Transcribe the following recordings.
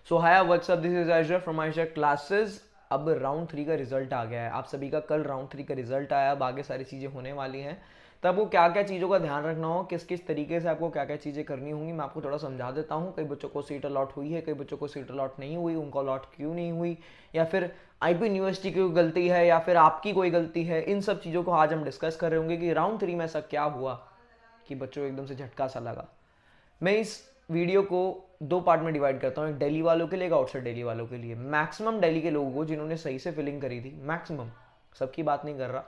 So hi what's up, this is Eicher from Eicher classes. अब round 3 का result आ गया है, आप सभी का कल राउंड 3 का रिजल्ट आया। अब आगे सारी चीज़ें होने वाली हैं, तो आपको क्या क्या चीज़ों का ध्यान रखना हो, किस किस तरीके से आपको क्या क्या चीज़ें करनी होंगी, मैं आपको थोड़ा समझा देता हूँ। कई बच्चों को सीट अलॉट हुई है, कई बच्चों को सीट अलॉट नहीं हुई, उनको अलॉट क्यों नहीं हुई, या फिर आईपी यूनिवर्सिटी की कोई गलती है या फिर आपकी कोई गलती है। इन सब चीज़ों को आज हम डिस्कस कर रहे होंगे कि राउंड 3 में ऐसा क्या हुआ कि बच्चों को एकदम से झटका सा लगा। मैं इस वीडियो को दो पार्ट में डिवाइड करता हूँ, एक दिल्ली वालों के लिए, एक आउटसाइड दिल्ली वालों के लिए। मैक्सिमम दिल्ली के लोगों को जिन्होंने सही से फिलिंग करी थी, मैक्सिमम, सबकी बात नहीं कर रहा,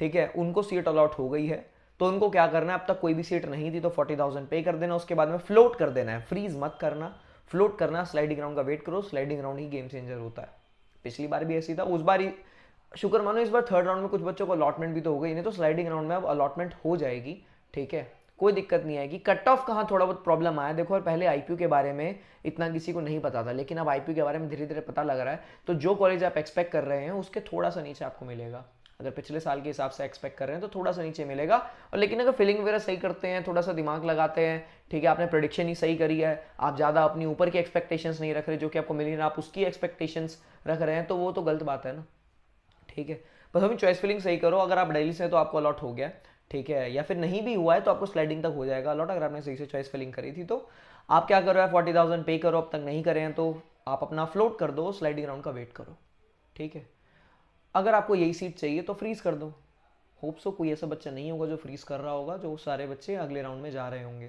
ठीक है, उनको सीट अलॉट हो गई है। तो उनको क्या करना है, अब तक कोई भी सीट नहीं थी तो 40,000 पे कर देना, उसके बाद में फ्लोट कर देना है, फ्रीज मत करना, फ्लोट करना, स्लाइडिंग राउंड का वेट करो। स्लाइडिंग राउंड ही गेम चेंजर होता है। पिछली बार भी ऐसी था, उस बार ही शुक्र मानो इस बार थर्ड राउंड में कुछ बच्चों को अलॉटमेंट भी तो हो गई, नहीं तो स्लाइडिंग राउंड में अब अलॉटमेंट हो जाएगी, ठीक है, कोई दिक्कत नहीं आएगी। कट ऑफ कहाँ थोड़ा बहुत प्रॉब्लम आया देखो, और पहले आईपीयू के बारे में इतना किसी को नहीं पता था, लेकिन अब आईपीयू के बारे में धीरे धीरे पता लग रहा है। तो जो कॉलेज आप एक्सपेक्ट कर रहे हैं उसके थोड़ा सा नीचे आपको मिलेगा। अगर पिछले साल के हिसाब से एक्सपेक्ट कर रहे हैं तो थोड़ा सा नीचे मिलेगा। और लेकिन अगर फिलिंग वगैरह सही करते हैं, थोड़ा सा दिमाग लगाते हैं, ठीक है, आपने प्रेडिक्शन ही सही करी है, आप ज़्यादा अपनी ऊपर की एक्सपेक्टेशंस नहीं रख रहे, जो कि आपको मिली ना, आप उसकी एक्सपेक्टेशंस रख रहे हैं, तो वो तो गलत बात है ना, ठीक है। बस अभी चॉइस फिलिंग सही करो। अगर आप दिल्ली से हैं तो आपको अलॉट हो गया, ठीक है, या फिर नहीं भी हुआ है तो आपको स्लाइडिंग तक हो जाएगा अलॉट, अगर आपने सही से चॉइस फिलिंग करी थी तो। आप क्या करो, 40,000 पे करो, अब तक नहीं करे हैं तो आप अपना फ्लोट कर दो, स्लाइडिंग राउंड का वेट करो, ठीक है। अगर आपको यही सीट चाहिए तो फ्रीज कर दो। होप सो कोई ऐसा बच्चा नहीं होगा जो फ्रीज कर रहा होगा, जो सारे बच्चे अगले राउंड में जा रहे होंगे,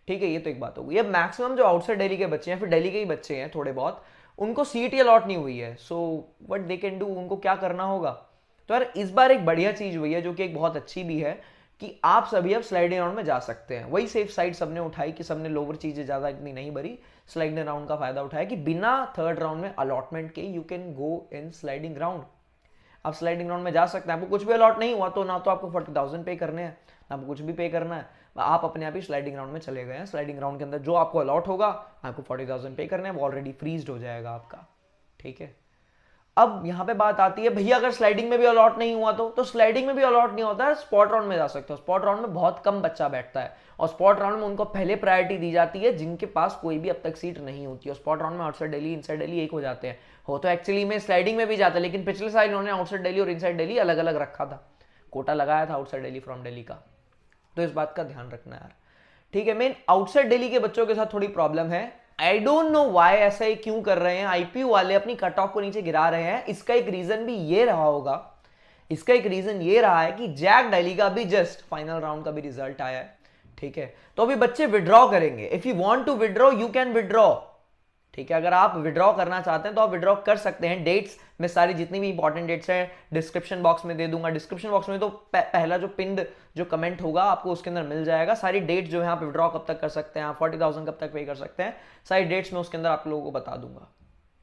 ठीक है। ये तो एक बात होगी। अब मैक्सिमम जो आउटसाइड दिल्ली के बच्चे हैं, फिर दिल्ली के ही बच्चे हैं थोड़े बहुत, उनको सीट ही अलॉट नहीं हुई है। So what they can do, उनको क्या करना होगा। तो यार इस बार एक बढ़िया चीज हुई है, जो कि एक बहुत अच्छी भी है, कि आप सभी अब स्लाइडिंग राउंड में जा सकते हैं। वही सेफ साइड सबने उठाई कि सबने लोअर चीजें ज्यादा इतनी नहीं भरी, स्लाइडिंग राउंड का फायदा उठाया कि बिना थर्ड राउंड में अलॉटमेंट के you can go in sliding round. आप स्लाइडिंग राउंड में जा सकते हैं। आपको कुछ भी अलॉट नहीं हुआ तो ना तो आपको 40,000 पे करने हैं, ना आपको कुछ भी पे करना है, आप अपने आप ही स्लाइडिंग राउंड में चले गए हैं। स्लाइडिंग राउंड के अंदर जो आपको अलॉट होगा, आपको 40,000 पे करने हैं, वो ऑलरेडी फ्रीज्ड हो जाएगा आपका, ठीक है। अब यहां पे बात आती है, भैया अगर स्लाइडिंग में भी अलॉट नहीं हुआ तो स्लाइडिंग में भी अलॉट नहीं होता है, स्पॉट राउंड में जा सकते हो। स्पॉट राउंड में बहुत कम बच्चा बैठता है, और स्पॉट राउंड में उनको पहले प्रायोरिटी दी जाती है जिनके पास कोई भी अब तक सीट नहीं होती है। स्पॉट राउंड में आउटसाइड दिल्ली, इनसाइड दिल्ली एक हो जाते हैं। हो तो एक्चुअली में स्लाइडिंग में भी जाता है, लेकिन पिछले साल इन्होंने आउटसाइड दिल्ली और इनसाइड दिल्ली अलग अलग रखा था, कोटा लगाया था आउटसाइड दिल्ली फ्रॉम दिल्ली का। तो इस बात का ध्यान रखना यार, ठीक है। मेन आउटसाइड दिल्ली के बच्चों के साथ थोड़ी प्रॉब्लम है। आई डोंट नो वाई, ऐसा ही क्यों कर रहे हैं, आईपीयू वाले अपनी कट ऑफ को नीचे गिरा रहे हैं। इसका एक रीजन भी ये रहा होगा, इसका एक रीजन ये रहा है कि जैक दिल्ली का भी जस्ट फाइनल राउंड का भी रिजल्ट आया है, ठीक है। तो अभी बच्चे विड्रॉ करेंगे। If you want to withdraw you can withdraw, ठीक है। अगर आप विड्रॉ करना चाहते हैं तो आप विड्रॉ कर सकते हैं। डेट्स में सारी जितनी भी इंपॉर्टेंट डेट्स हैं डिस्क्रिप्शन बॉक्स में दे दूंगा। डिस्क्रिप्शन बॉक्स में तो पहला जो पिंड जो कमेंट होगा आपको उसके अंदर मिल जाएगा। सारी डेट जो है आप विड्रॉ कब तक कर सकते हैं, आप 40,000 कब तक पे कर सकते हैं, सारी डेट्स में उसके अंदर आप लोगों को बता दूंगा।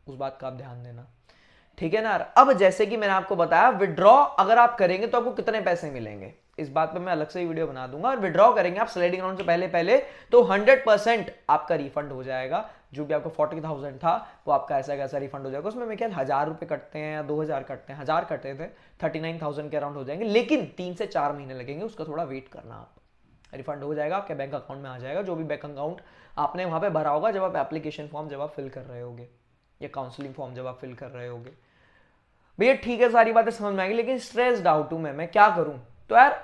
उस बात का आप ध्यान देना, ठीक है ना। अब जैसे कि मैंने आपको बताया, विड्रॉ अगर आप करेंगे तो आपको कितने पैसे मिलेंगे, इस बात पे मैं अलग से ही वीडियो बना दूंगा। और विड्रॉ करेंगे आप स्लाइडिंग राउंड से पहले पहले तो 100% आपका रिफंड हो जाएगा। जो भी आपको 40,000 था वो आपका ऐसा कैसा रिफंड हो जाएगा। उसमें मैं क्या 1,000 रुपए कटते हैं या 2,000 कटते हैं, 1,000 कटे थे, 39,000 के अराउंड हो जाएंगे, लेकिन 3 से 4 महीने लगेंगे, उसका थोड़ा वेट करना। आप रिफंड हो जाएगा, आपके बैंक अकाउंट में आ जाएगा, जो भी बैंक अकाउंट आपने वहां पे भरा होगा जब आप एप्लीकेशन फॉर्म जब आप फिल कर रहे होगे, या काउंसलिंग फॉर्म जब आप फिल कर रहे होगे। भैया ठीक है, सारी बातें समझ में आएंगी, लेकिन स्ट्रेस्ड आउट हूं मैं क्या करूं। तो यार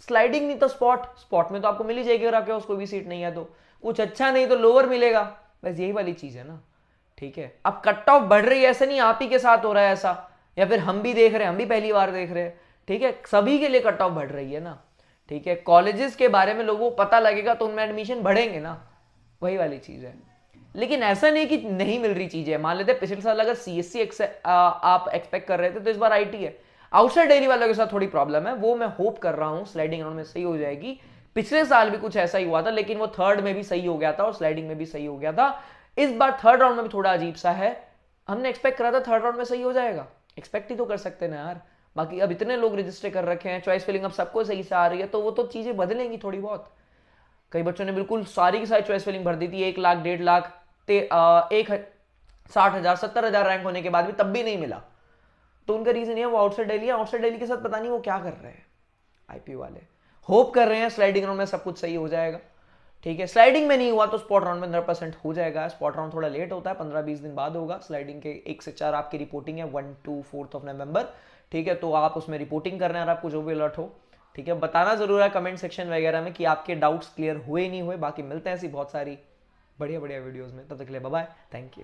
स्लाइडिंग नहीं तो स्पॉट, स्पॉट में तो आपको मिल ही जाएगी, अगर आपके पास कोई भी सीट नहीं है तो। कुछ अच्छा नहीं तो लोअर मिलेगा, बस यही वाली चीज है ना, ठीक है। अब कट ऑफ बढ़ रही है, ऐसा नहीं आप ही के साथ हो रहा है ऐसा, या फिर हम भी देख रहे हैं, हम भी पहली बार देख रहे हैं, ठीक है। सभी के लिए कट ऑफ बढ़ रही है ना, ठीक है। कॉलेजेस के बारे में लोगों को पता लगेगा तो उनमें एडमिशन बढ़ेंगे ना, वही वाली चीज है। लेकिन ऐसा नहीं कि नहीं मिल रही चीजें। मान लेते पिछले साल अगर सीएससी आप एक्सपेक्ट कर रहे थे तो इस बार आईटी है। आउटसाइड डेली वालों के साथ थोड़ी प्रॉब्लम है, वो मैं होप कर रहा हूं स्लाइडिंग राउंड में सही हो जाएगी। पिछले साल भी कुछ ऐसा ही हुआ था, लेकिन वो थर्ड में भी सही हो गया था और स्लाइडिंग में भी सही हो गया था। इस बार थर्ड राउंड में भी थोड़ा अजीब सा है। हमने एक्सपेक्ट करा था थर्ड राउंड में सही हो जाएगा, एक्सपेक्ट ही तो कर सकते ना यार। बाकी अब इतने लोग रजिस्टर कर रखे हैं, चॉइस फिलिंग अब सबको सही से आ रही है, तो वो तो चीजें बदलेंगी थोड़ी बहुत। कई बच्चों ने बिल्कुल सारी की सारी चॉइस फिलिंग भर दी थी, 1 लाख 1.5 लाख, 60,000 70,000 रैंक होने के बाद भी तब भी नहीं मिला। तो उनका रीजन ये वो आउटसाइड दिल्ली है। आउटसाइड दिल्ली के साथ पता नहीं वो क्या कर रहे हैं, आईपी वाले होप कर रहे हैं स्लाइडिंग राउंड में सब कुछ सही हो जाएगा, ठीक है, स्लाइडिंग में नहीं हुआ तो स्पॉट राउंड में 100% हो जाएगा। स्पॉट राउंड थोड़ा लेट होता है, 15-20 दिन बाद होगा। स्लाइडिंग के 1 से 4 आपकी रिपोर्टिंग है 1 to 4 नवंबर। ठीक है, तो आप उसमें रिपोर्टिंग करना है और आपको जो भी अलर्ट हो, ठीक है, बताना जरूर है कमेंट सेक्शन वगैरह में कि आपके डाउट्स क्लियर हुए नहीं हुए। बाकी मिलते हैं ऐसी बहुत सारी बढ़िया बढ़िया वीडियोस में, तब तक के लिए बाय बाय, थैंक यू।